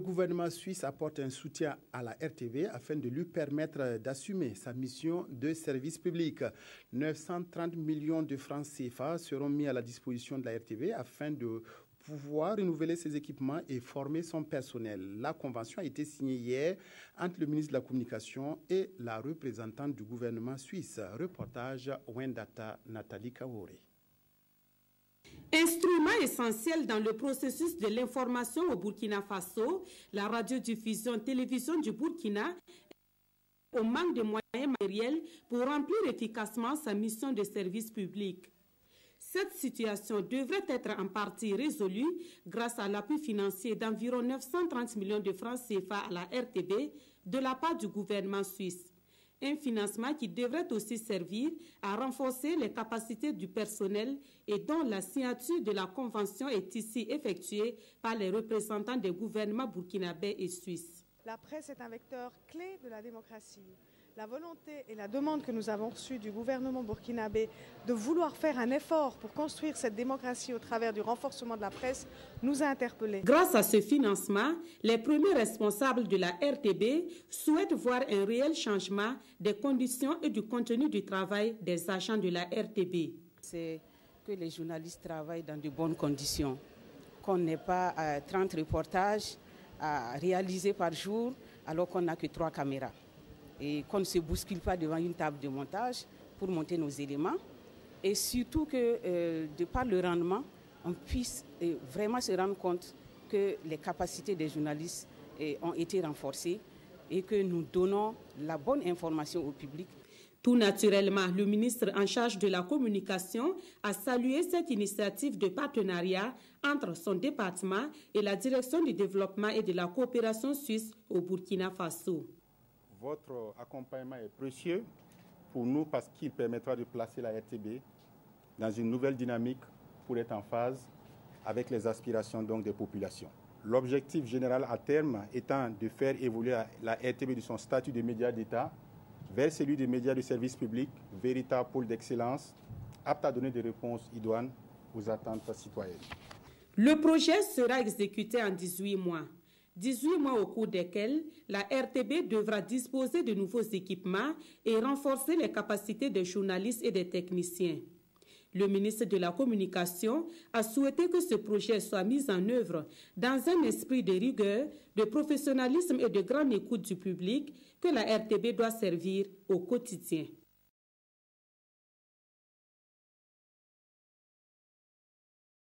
Le gouvernement suisse apporte un soutien à la RTV afin de lui permettre d'assumer sa mission de service public. 930 millions de francs CFA seront mis à la disposition de la RTV afin de pouvoir renouveler ses équipements et former son personnel. La convention a été signée hier entre le ministre de la Communication et la représentante du gouvernement suisse. Reportage Wendata Nathalie Kaore. Instrument essentiel dans le processus de l'information au Burkina Faso, la radiodiffusion télévision du Burkina au manque de moyens matériels pour remplir efficacement sa mission de service public. Cette situation devrait être en partie résolue grâce à l'appui financier d'environ 930 millions de francs CFA à la RTB de la part du gouvernement suisse. Un financement qui devrait aussi servir à renforcer les capacités du personnel et dont la signature de la convention est ici effectuée par les représentants des gouvernements burkinabés et suisses. La presse est un vecteur clé de la démocratie. La volonté et la demande que nous avons reçue du gouvernement burkinabé de vouloir faire un effort pour construire cette démocratie au travers du renforcement de la presse nous a interpellés. Grâce à ce financement, les premiers responsables de la RTB souhaitent voir un réel changement des conditions et du contenu du travail des agents de la RTB. C'est que les journalistes travaillent dans de bonnes conditions, qu'on n'ait pas 30 reportages à réaliser par jour alors qu'on n'a que 3 caméras. Et qu'on ne se bouscule pas devant une table de montage pour monter nos éléments. Et surtout que, de par le rendement, on puisse vraiment se rendre compte que les capacités des journalistes ont été renforcées et que nous donnons la bonne information au public. Tout naturellement, le ministre en charge de la communication a salué cette initiative de partenariat entre son département et la direction du développement et de la coopération suisse au Burkina Faso. Votre accompagnement est précieux pour nous parce qu'il permettra de placer la RTB dans une nouvelle dynamique pour être en phase avec les aspirations donc des populations. L'objectif général à terme étant de faire évoluer la RTB de son statut de média d'État vers celui des médias de service public, véritable pôle d'excellence, apte à donner des réponses idoines aux attentes citoyennes. Le projet sera exécuté en 18 mois. 18 mois au cours desquels la RTB devra disposer de nouveaux équipements et renforcer les capacités des journalistes et des techniciens. Le ministre de la Communication a souhaité que ce projet soit mis en œuvre dans un esprit de rigueur, de professionnalisme et de grande écoute du public que la RTB doit servir au quotidien.